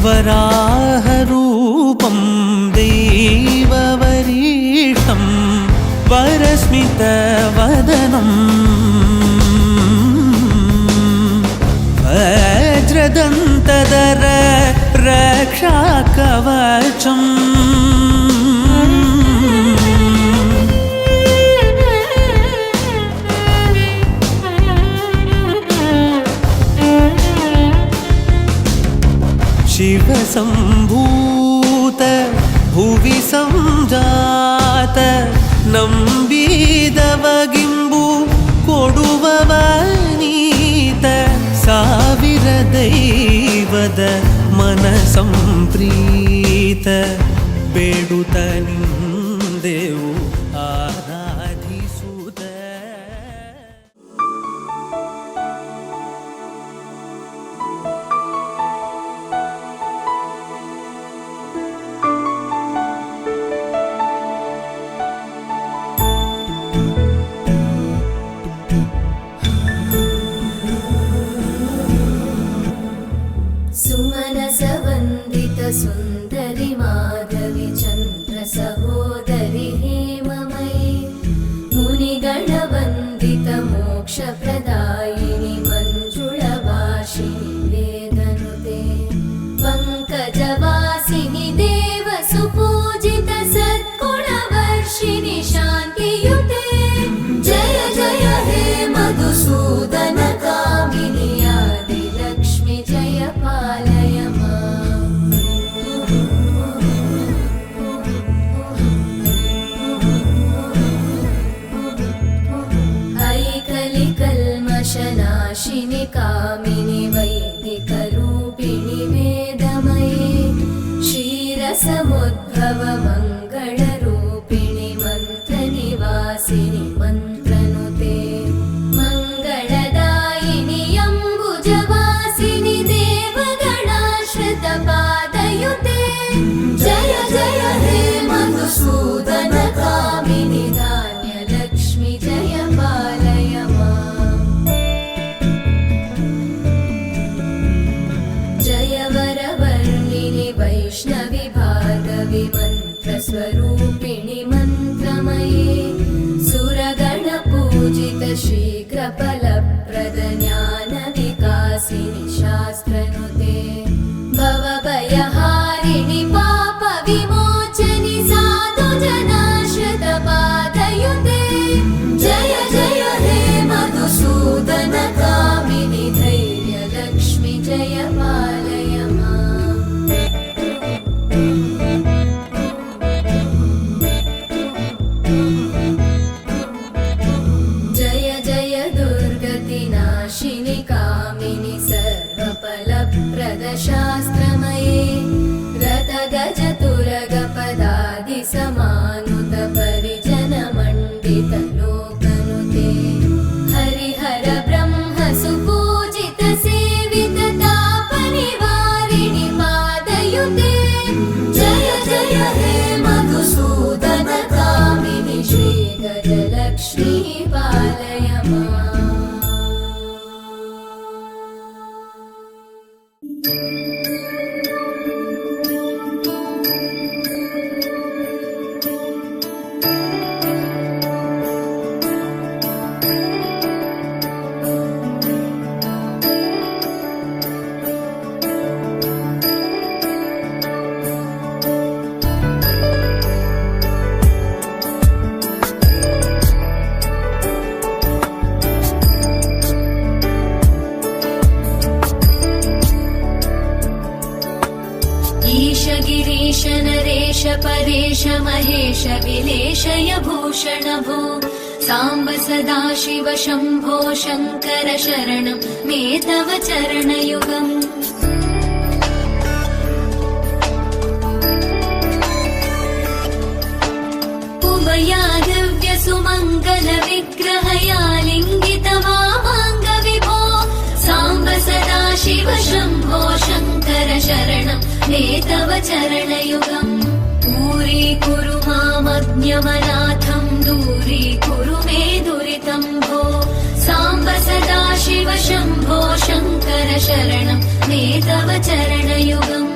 वराहरूपं दैववरीष्ठं वरस्मितवदनं वज्रदन्तधर रक्षाकवचम् शिवसम्भूत भुवि संजात ನಂಬಿದವಗಿಂಬು ಕೊಡುವವನೀತ ಸಾವಿರ ದೈವದ ಮನ ಸಂಪ್ರೀತ ಬೇಡುತ್ತ ನಿಂದೆವು ಆರಾಧಿಸುತ್ತ. सुन्दरि माधवी चन्द्र सहोदरि हेममयी मुनिगणवन्दित मोक्षप्रदायिनि मञ्जुळभाषिणि वेदनुते पङ्कजवासिनि देवसुपूजित सद्गुणवर्षिणि शान्तियुते जय जय हे मधुसूदन कामिनि आदिलक्ष्मि जय पालय नाशिनि कामिनि वैदिकरूपिणि वेदमये क्षीरसमुद्भव मङ्गलरूपिणि मन्त्रनिवासिनि मन्त्रनुते मङ्गलदायिनि अम्बुजवासिनि देवगणाश्रितपादयुते जय जय हे मधुसूदन कामिनि धान्यलक्ष्मि जय पालय वैष्णवि भार्गवि मन्त्रस्वरूपिणि मन्त्रमये सुरगणपूजित शीघ्रफलप्रद ज्ञानविकासिनि शास्त्रनुते भवभयहारिणि पापविमोचनि साधुजनाश्रितपादयुते जय जय हे मधुसूदन कामिनि धैर्यलक्ष्मि जय पालय नाशिनि कामिनि सर्वफलप्रदशास्त्रमये रथगजतुरगपदादि समानुत परिजनमण्डित लोकनुते हरिहर ब्रह्म सुपूजित सेवित तापनिवारिणि पादयुते जय जय हे मधुसूदन कामिनि श्रीगजलक्ष्मी पालय गिरीश नरेश परेश महेश विलेशय भूषण भो साम्ब सदाशिव शम्भो शङ्कर शरणं मे तव चरणयुगम् उमया दिव्य सुमङ्गल विग्रहया लिङ्गित वामाङ्ग विभो साम्ब सदाशिव शम्भो शङ्कर शरणं मे तव चरणयुगम् दूरीकुरु मामज्ञमनाथं दूरीकुरु मे दुरितं भो साम्ब सदाशिव शम्भो शङ्कर शरणं मे तव चरणयुगम्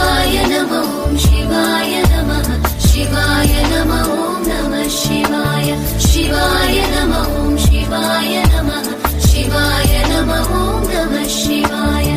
शिवाय नमः शिवाय नमः शिवाय नमः नमः शिवाय शिवाय नमः शिवाय नमः शिवाय नमः नमः शिवाय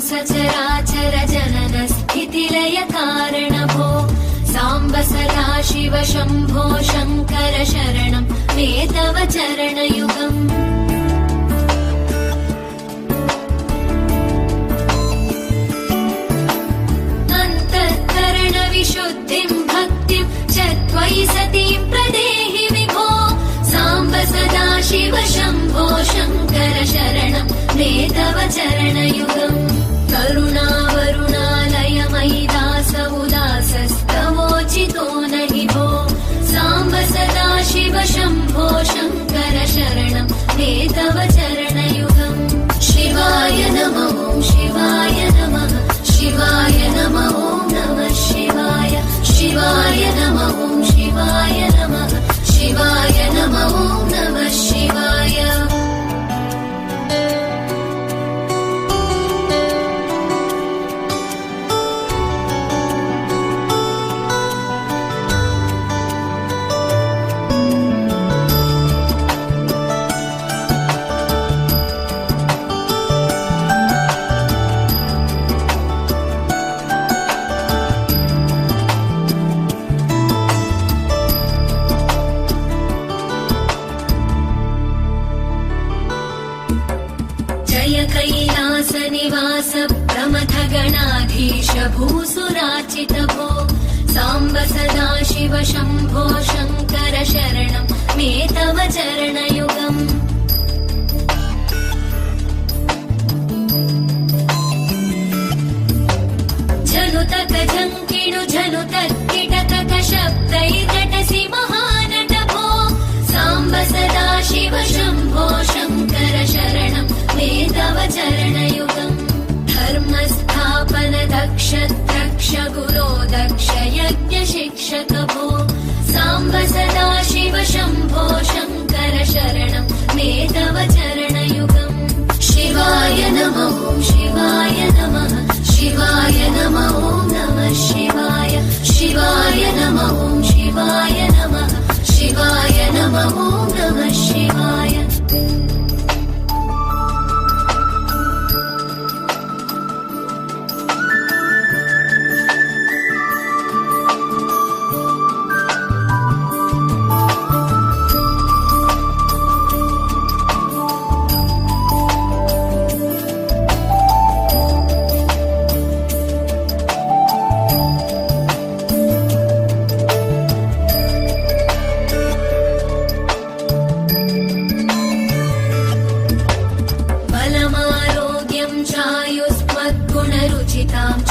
सचराचर जनन स्थितिलय कारणभो साम्ब सदा शिव शम्भो शङ्कर शरणं मे तव चरणयुगम् अन्तःकरण विशुद्धिं भक्तिं च त्वयि सतीं प्रदेहि विभो साम्ब सदा शिव शम्भो शङ्कर शरणं मे तव चरणयुगम् करुणावरुणालय मयि दास उदासस्तवोचितो नहि भो साम्ब सदा शिव शम्भो शङ्कर शरणं मे तव चरणयुगम् शिवाय नमः शिवाय नमः शिवाय नमः नमः शिवाय शिवाय नमः शिवाय नमः शिवाय नमः नमः शिवाय कैलास निवास प्रमथ गणाधीश भूसुराचित भो साम्ब सदा शिव शम्भो शङ्कर शरणं मे तव चरणयुगम् झनुतक झङ्किणु झनुतक्किटतक शब्दैर्नटसि महानट भो साम्ब सदा शिव शम्भो शङ्कर शरणं मे तव चरणयुगम् धर्मस्थापन दक्ष द्रक्ष गुरो दक्ष यज्ञ शिक्षक भो साम्ब सदा शिव शम्भो शङ्कर शरणं मे तव चरणयुगम् शिवाय नमः शिवाय नमः शिवाय नमः नमः शिवाय शिवाय नमः शिवाय नमः शिवाय नमः नमः शिवाय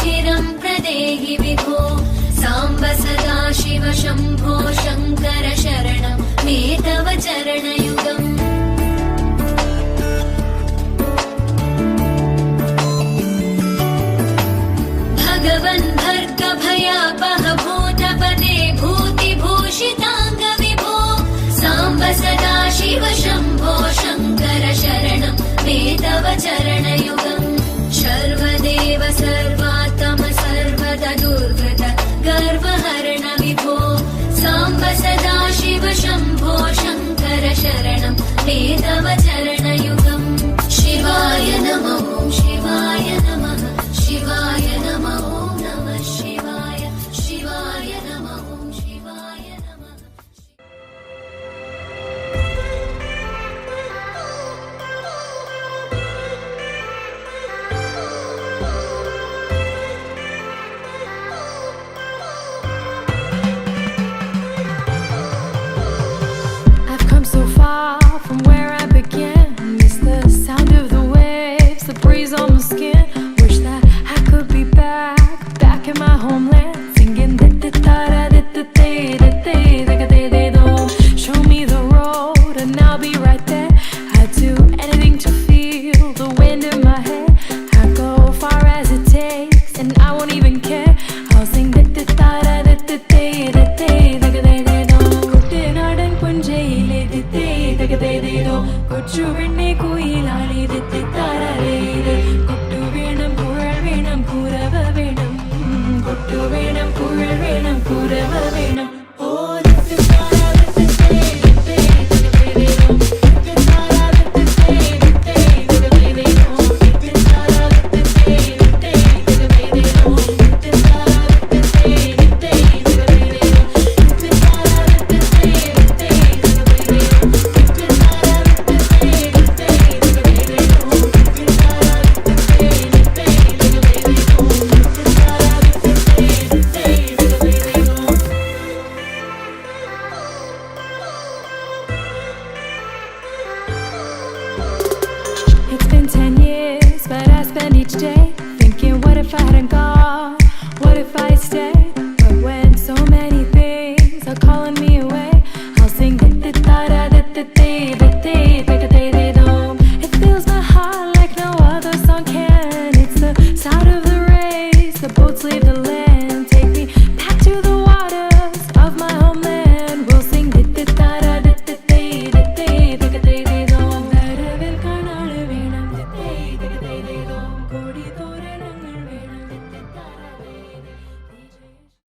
चिरं प्रदेहि विभो साम्ब सदा शिव शम्भो शङ्कर शरणं मे तव चरणयुगम् भगवन् भर्ग भयापह भूतपते भूतिभूषिताङ्ग विभो साम्ब सदा शिव शम्भो शङ्कर शरणं मे तव चरणयुगम् सर्वदेव सर्वात्म सर्वदा दुर्गत गर्वहरण विभो साम्ब सदा शिव शम्भो शङ्कर शरणं मे तव चरणयुगम् शिवाय नमः